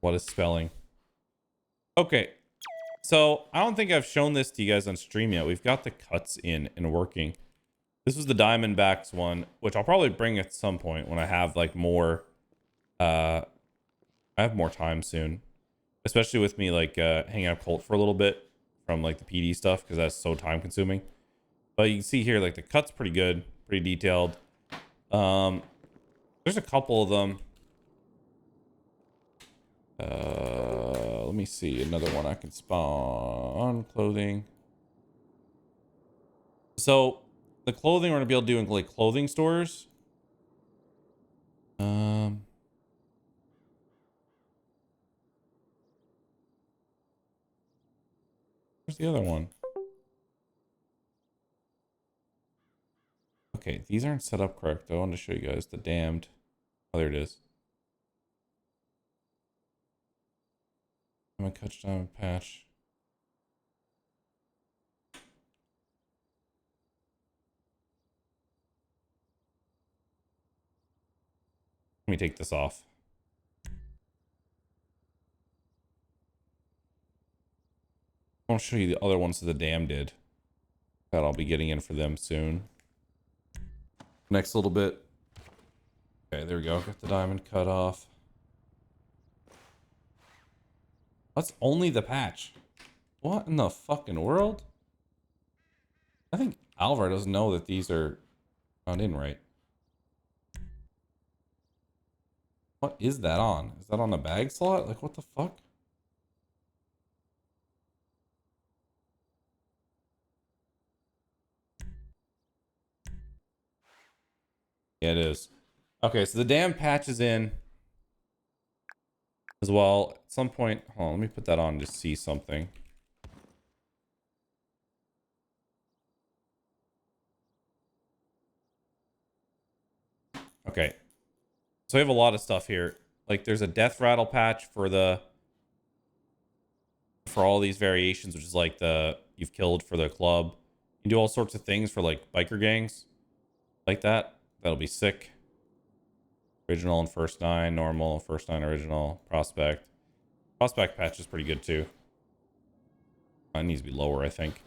What is spelling? Okay. So I don't think I've shown this to you guys on stream yet. We've got the cuts in and working. This was the Diamondbacks one, which I'll probably bring at some point when I have like more, I have more time soon, especially with me like hanging out Colt for a little bit from like the PD stuff, because that's so time consuming. But you can see here, like the cut's pretty good, pretty detailed. There's a couple of them. Let me see another one I can spawn. Clothing. So the clothing we're gonna be able to do in like clothing stores. Where's the other one? Okay, these aren't set up correct. I wanted to show you guys the damned. Oh, there it is. I'm gonna cut down patch. Let me take this off. I'll show you the other ones that the dam did. That I'll be getting in for them soon. Next little bit. Okay, there we go. Got the diamond cut off. That's only the patch. What in the fucking world? I think Alvar doesn't know that these are not in right. What is that on? Is that on the bag slot? Like, what the fuck? Yeah, it is. Okay, so the damn patch is in as well. At some point, hold on, let me put that on to see something. Okay. So we have a lot of stuff here. Like there's a death rattle patch for all these variations, which is like the you've killed for the club. You can do all sorts of things for like biker gangs like that. That'll be sick. Original and first 9, normal, first 9 original, prospect. Prospect patch is pretty good too. It needs to be lower, I think.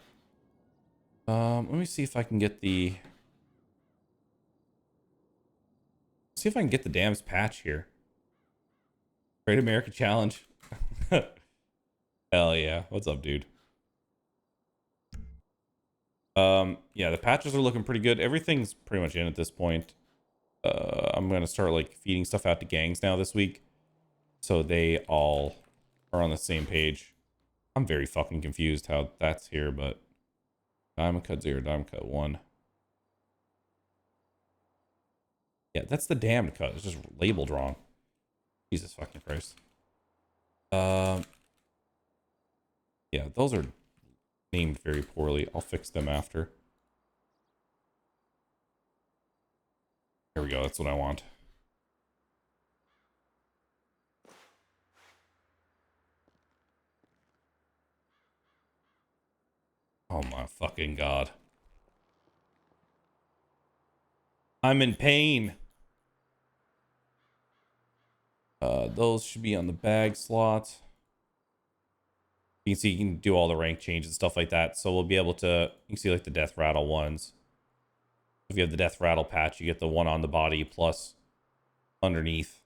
Let me see if I can get the Dams patch here. Great America Challenge. Hell yeah. What's up, dude? Yeah, the patches are looking pretty good. Everything's pretty much in at this point. I'm gonna start like feeding stuff out to gangs now this week, so they all are on the same page. I'm very fucking confused how that's here, but diamond cut 0, diamond cut 1. Yeah, that's the damned cut. It's just labeled wrong. Jesus fucking Christ. Yeah, those are named very poorly. I'll fix them after. Here we go. That's what I want. Oh my fucking God. I'm in pain. Those should be on the bag slot. You can see you can do all the rank changes and stuff like that. So we'll be able to, you can see like the death rattle ones. If you have the death rattle patch, you get the one on the body plus underneath.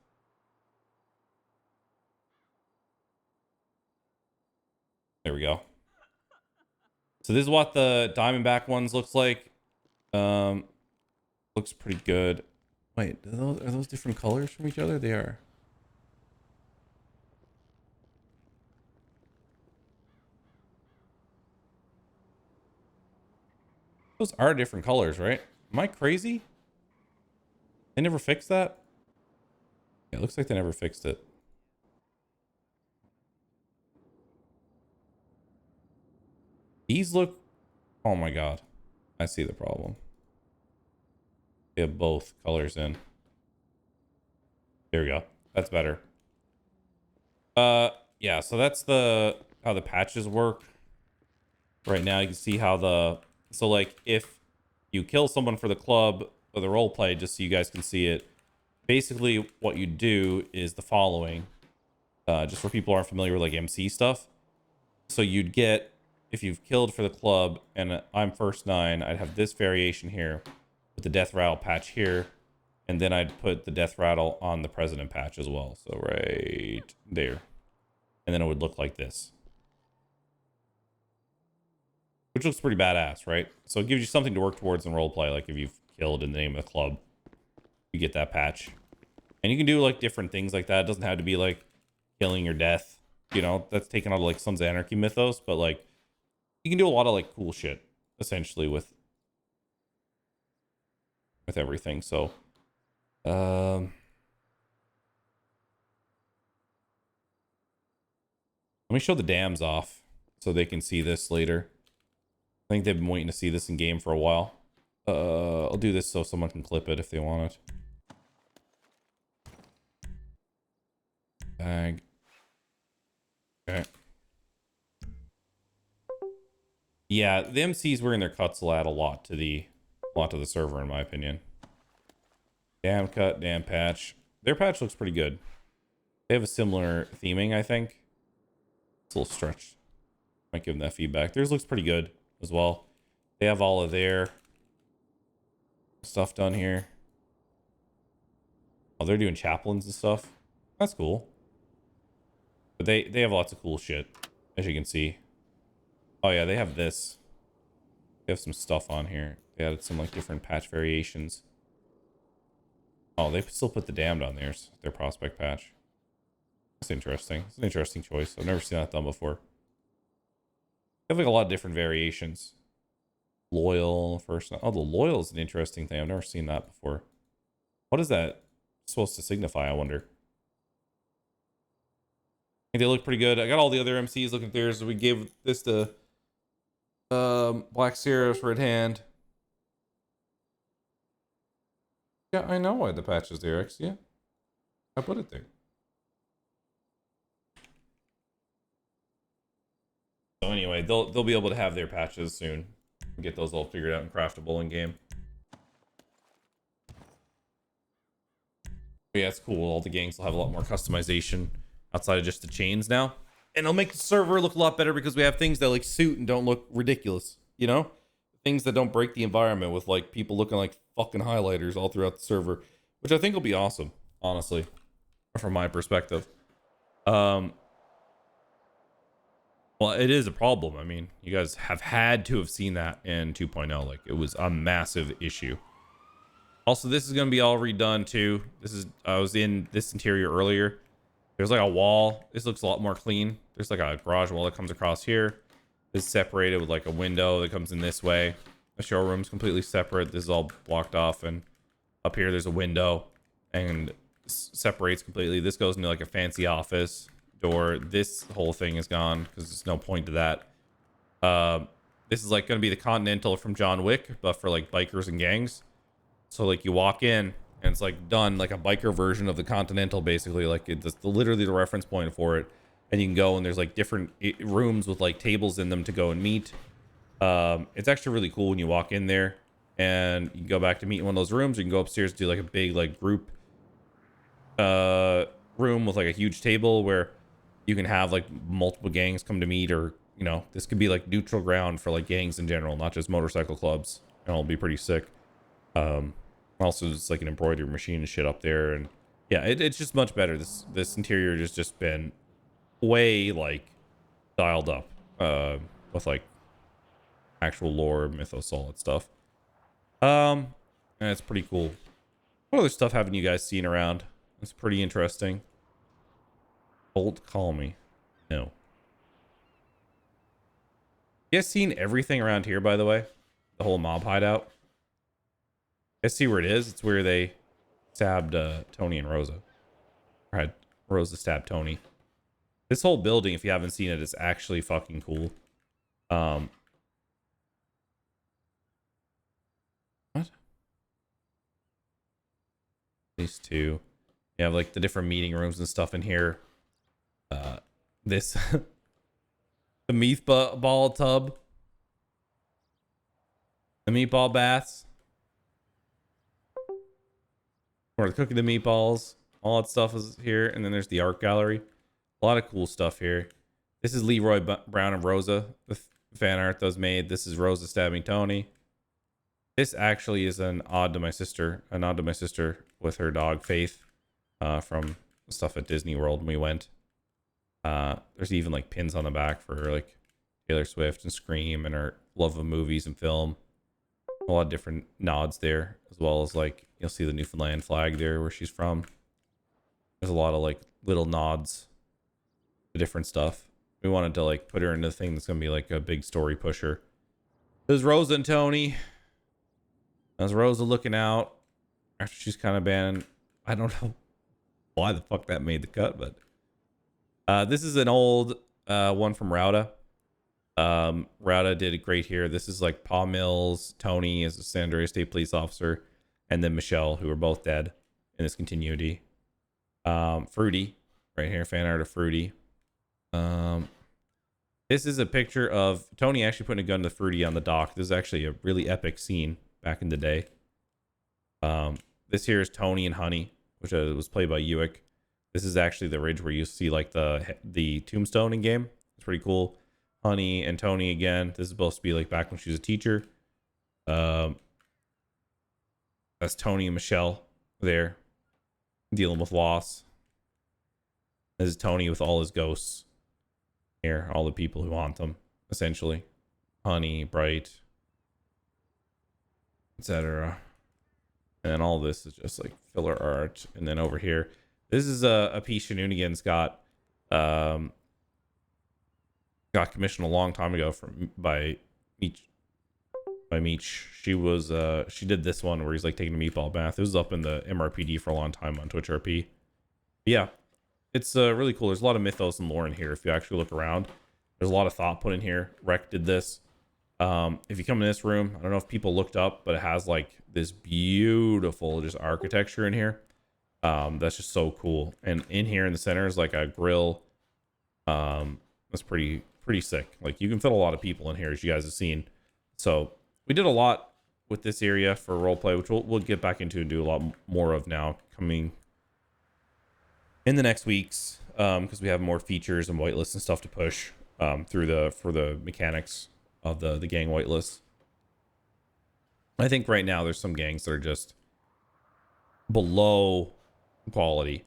There we go. So this is what the Diamondback ones looks like. Looks pretty good. Wait, are those different colors from each other? They are. Those are different colors, right? Am I crazy? They never fixed that? Yeah, it looks like they never fixed it. These look... Oh my God. I see the problem. They have both colors in. There we go. That's better. Yeah, so that's how the patches work. Right now you can see how so like if you kill someone for the club or the role play, just so you guys can see it, basically what you do is the following. just for people who aren't familiar with like MC stuff. So you'd get, if you've killed for the club and I'm first 9, I'd have this variation here with the death rattle patch here. And then I'd put the death rattle on the president patch as well. So right there. And then it would look like this. Which looks pretty badass, right? So it gives you something to work towards in roleplay. Like if you've killed in the name of the club, you get that patch. And you can do like different things like that. It doesn't have to be like killing or death. You know, that's taken out of like Sons of Anarchy mythos. But like, you can do a lot of like cool shit, essentially, with everything. So, let me show the dams off so they can see this later. I think they've been waiting to see this in game for a while. I'll do this so someone can clip it if they want it. Bag. Okay. Yeah, the MCs wearing their cuts will add a lot to the server, in my opinion. Dam cut, dam patch. Their patch looks pretty good. They have a similar theming, I think. It's a little stretched. Might give them that feedback. Theirs looks pretty good as well. They have all of their stuff done here. Oh, they're doing chaplains and stuff. That's cool. But they have lots of cool shit, as you can see. Oh yeah, they have this. They have some stuff on here. They added some like different patch variations. Oh, they still put the damned on theirs, their prospect patch. That's interesting. It's an interesting choice. I've never seen that done before. They have like a lot of different variations. Loyal first. Oh, the loyal is an interesting thing. I've never seen that before. What is that supposed to signify, I wonder? I think they look pretty good. I got all the other MCs looking at theirs. We gave this to Black Seraph's Red Hand. Yeah, I know why the patch is there, X. Yeah. I put it there. So anyway, they'll be able to have their patches soon. Get those all figured out and craftable in game. But yeah, it's cool. All the gangs will have a lot more customization outside of just the chains now. And it'll make the server look a lot better because we have things that like suit and don't look ridiculous, you know? Things that don't break the environment with like people looking like fucking highlighters all throughout the server, which I think will be awesome, honestly, from my perspective. Well, it is a problem. I mean, you guys have had to have seen that in 2.0. Like, it was a massive issue. Also, this is going to be all redone, too. I was in this interior earlier. There's like a wall. This looks a lot more clean. There's like a garage wall that comes across here. This is separated with like a window that comes in this way. The showroom's completely separate. This is all blocked off. And up here, there's a window and separates completely. This goes into like a fancy office door. This whole thing is gone because there's no point to that. This is like going to be the Continental from John Wick, but for like bikers and gangs. So like you walk in and it's like done like a biker version of the Continental, basically. Like it's literally the reference point for it. And you can go and there's like different rooms with like tables in them to go and meet. It's actually really cool when you walk in there and you can go back to meet in one of those rooms. You can go upstairs to do like a big like group room with like a huge table where you can have like multiple gangs come to meet, or you know, this could be like neutral ground for like gangs in general, not just motorcycle clubs, and it'll be pretty sick. Also it's like an embroidery machine and shit up there, and yeah, it's just much better. This interior has just been way like dialed up with like actual lore, mythos, solid stuff. And it's pretty cool. What other stuff haven't you guys seen around? It's pretty interesting. Bolt, call me. No. You guys seen everything around here, by the way? The whole mob hideout? You guys see where it is? It's where they stabbed Tony and Rosa. Or had Rosa stab Tony. This whole building, if you haven't seen it, is actually fucking cool. What? These two. You have like the different meeting rooms and stuff in here. This the meatball tub, the meatball baths, where they're cooking the meatballs, all that stuff is here. And then there's the art gallery, A lot of cool stuff here. This is Leroy Brown and Rosa, the fan art that was made. This is Rosa stabbing Tony. This actually is an nod to my sister with her dog Faith, from stuff at Disney World when we went. There's even like pins on the back for like Taylor Swift and Scream and her love of movies and film. A lot of different nods there, as well as like you'll see the Newfoundland flag there where she's from. There's a lot of like little nods to different stuff. We wanted to like put her into the thing that's gonna be like a big story pusher. There's Rosa and Tony. There's Rosa looking out after she's kind of banned. I don't know why the fuck that made the cut, but this is an old one from Rauda. Rauda did it great here. This is like Paul Mills, Tony as a San Andreas State police officer, and then Michelle, who are both dead in this continuity. Fruity right here, fan art of Fruity. This is a picture of Tony actually putting a gun to Fruity on the dock. This is actually a really epic scene back in the day. This here is Tony and Honey, which was played by Ewick. This is actually the ridge where you see like the tombstone in game. It's pretty cool. Honey and Tony again. This is supposed to be like back when she was a teacher. That's Tony and Michelle there dealing with loss. This is Tony with all his ghosts here, all the people who haunt them, essentially. Honey, Bright, etc. And then all this is just like filler art. And then over here, this is a piece Shenanigans got commissioned a long time ago by Meech. She did this one where he's like taking a meatball bath. It was up in the MRPD for a long time on Twitch RP. But yeah, it's really cool. There's a lot of mythos and lore in here. If you actually look around, there's a lot of thought put in here. Rec did this. If you come in this room, I don't know if people looked up, but it has like this beautiful just architecture in here. That's just so cool. And in here in the center is like a grill. That's pretty sick. Like you can fit a lot of people in here, as you guys have seen. So we did a lot with this area for roleplay, which we'll get back into and do a lot more of now coming in the next weeks, because we have more features and whitelists and stuff to push for the mechanics of the gang whitelist. I think right now there's some gangs that are just below quality.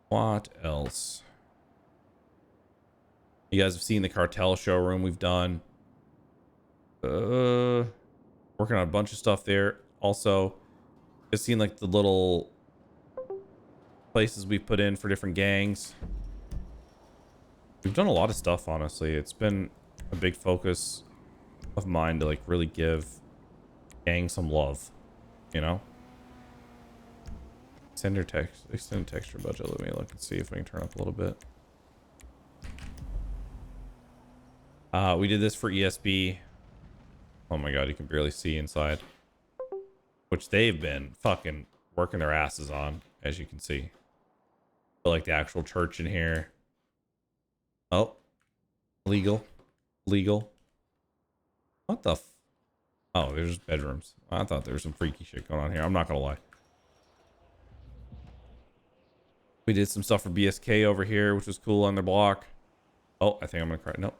What else? You guys have seen the cartel showroom we've done. Working on a bunch of stuff there. Also, just seen like the little places we put in for different gangs. We've done a lot of stuff, honestly. It's been a big focus of mine to like really give gangs some love, you know? Extend texture budget. Let me look and see if we can turn up a little bit. We did this for ESB. Oh my god, you can barely see inside. Which they've been fucking working their asses on, as you can see. But like the actual church in here. Oh. Legal. What the oh, there's bedrooms. I thought there was some freaky shit going on here. I'm not gonna lie. We did some stuff for BSK over here, which was cool on their block. Oh, I think I'm gonna cry. Nope.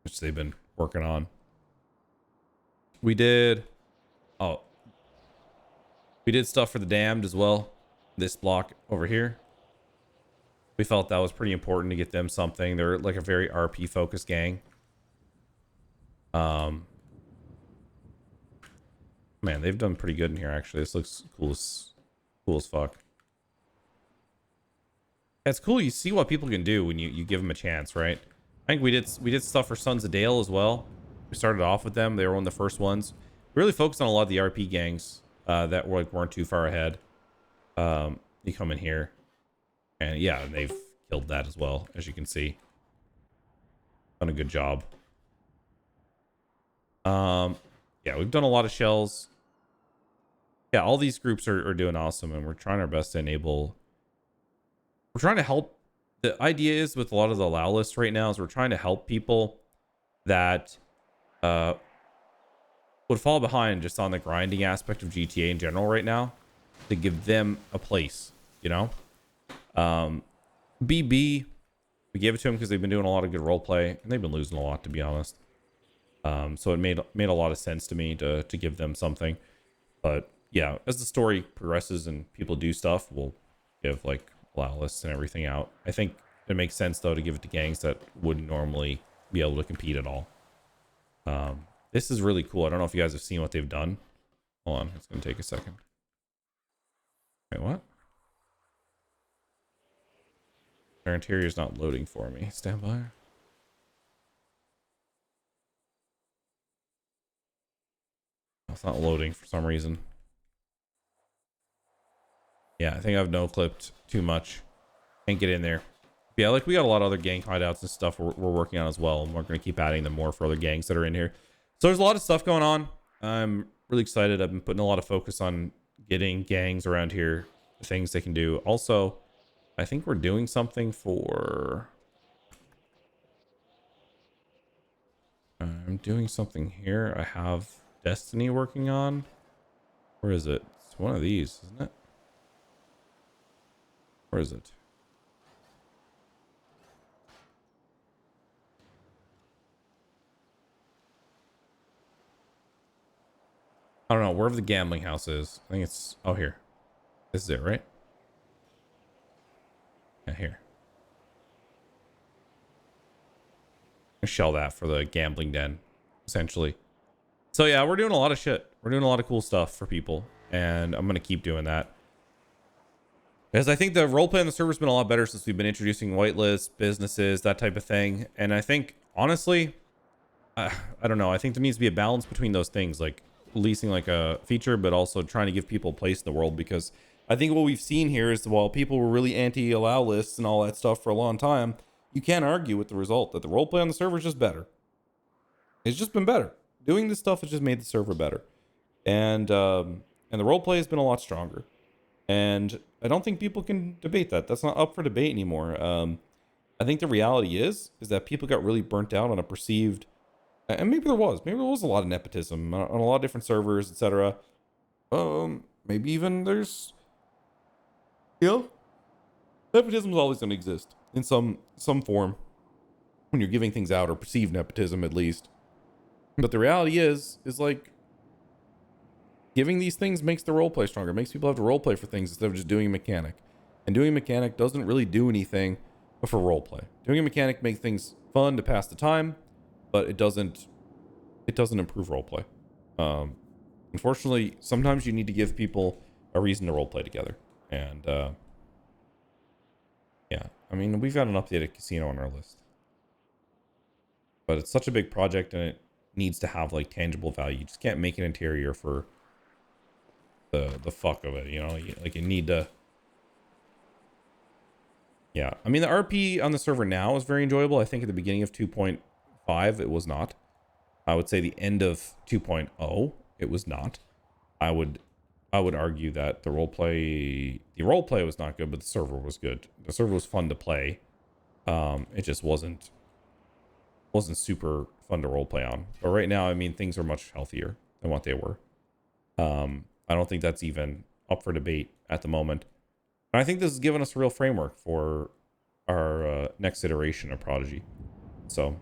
Which they've been working on. We did stuff for the damned as well. This block over here. We felt that was pretty important to get them something. They're like a very RP focused gang. Man, they've done pretty good in here actually. This looks cool as fuck. It's cool. You see what people can do when you give them a chance, right? I think we did stuff for Sons of Dale as well. We started off with them. They were one of the first ones. We really focused on a lot of the RP gangs that weren't too far ahead. You come in here, and yeah, they've killed that as well, as you can see. Done a good job. Yeah, we've done a lot of shells. Yeah, all these groups are doing awesome, and we're trying our best to enable. We're trying to help. The idea is with a lot of the allow lists right now is we're trying to help people that would fall behind just on the grinding aspect of GTA in general right now, to give them a place, you know. BB, we gave it to them because they've been doing a lot of good role play, and they've been losing a lot, to be honest. So it made a lot of sense to me to give them something. But yeah, as the story progresses and people do stuff, we'll give like allow lists and everything out. I think it makes sense though to give it to gangs that wouldn't normally be able to compete at all. This is really cool. I don't know if you guys have seen what they've done. Hold on, it's gonna take a second. Wait, what? Their interior is not loading for me. Stand by. It's not loading for some reason. Yeah, I think I've no clipped too much. Can't get in there. But yeah, like we got a lot of other gang hideouts and stuff we're working on as well, and we're going to keep adding them more for other gangs that are in here. So there's a lot of stuff going on. I'm really excited. I've been putting a lot of focus on getting gangs around here, the things they can do. Also, I think we're doing something for... I'm doing something here. I have Destiny working on. Where is it? It's one of these, isn't it? Where is it? I don't know. Wherever the gambling house is. I think it's... Oh, here. This is it, right? Yeah, here. Shell that for the gambling den, essentially. So yeah, we're doing a lot of shit. We're doing a lot of cool stuff for people, and I'm gonna keep doing that. Because I think the roleplay on the server's been a lot better since we've been introducing whitelists, businesses, that type of thing. And I think, honestly, I don't know. I think there needs to be a balance between those things, like leasing like a feature, but also trying to give people a place in the world. Because I think what we've seen here is while people were really anti-allow lists and all that stuff for a long time, you can't argue with the result that the roleplay on the server is just better. It's just been better. Doing this stuff has just made the server better. And the roleplay has been a lot stronger. And I don't think people can debate that. That's not up for debate anymore. I think the reality is that people got really burnt out on a perceived, and maybe there was a lot of nepotism on a lot of different servers, etc. Maybe even there's, you know, nepotism is always going to exist in some form when you're giving things out, or perceived nepotism at least. But the reality is like, giving these things makes the roleplay stronger. It makes people have to roleplay for things instead of just doing a mechanic. And doing a mechanic doesn't really do anything for roleplay. Doing a mechanic makes things fun to pass the time, but it doesn't improve roleplay. Unfortunately, sometimes you need to give people a reason to roleplay together. And yeah, I mean, we've got an updated casino on our list, but it's such a big project and it needs to have like tangible value. You just can't make an interior for the fuck of it, you know. Like, you need to... Yeah, I mean, the RP on the server now is very enjoyable. I think at the beginning of 2.5 it was not. I would say the end of 2.0 it was not. I would argue that the roleplay was not good, but the server was good. The server was fun to play. It just wasn't super fun to roleplay on. But right now, I mean, things are much healthier than what they were. I don't think that's even up for debate at the moment. And I think this has given us a real framework for our next iteration of Prodigy. So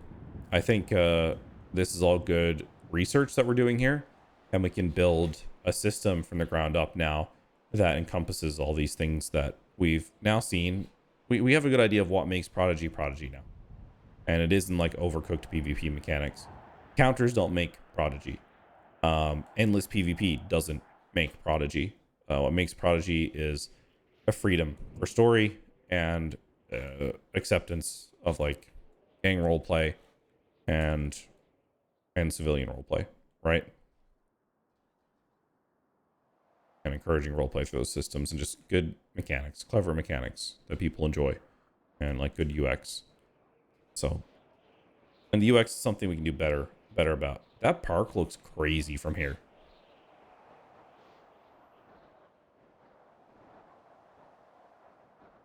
I think this is all good research that we're doing here, and we can build a system from the ground up now that encompasses all these things that we've now seen. We have a good idea of what makes Prodigy now. And it isn't like overcooked PvP mechanics. Counters don't make Prodigy. Endless PvP doesn't make Prodigy. What makes Prodigy is a freedom for story and acceptance of like gang roleplay and civilian roleplay, right? And encouraging roleplay through those systems, and just good mechanics, clever mechanics that people enjoy, and like good UX. So, and the UX is something we can do better about. That park looks crazy from here.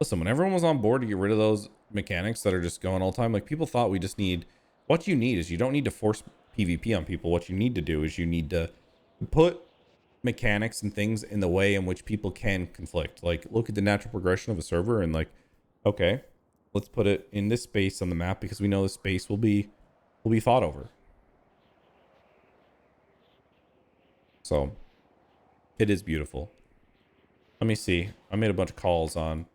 Listen, when everyone was on board to get rid of those mechanics that are just going all the time, like, people thought we just need... What you need is, you don't need to force PvP on people, what you need to do is you need to put mechanics and things in the way in which people can conflict. Like, look at the natural progression of a server and like, okay, let's put it in this space on the map because we know this space will be fought over. So it is beautiful. Let me see. I made a bunch of calls on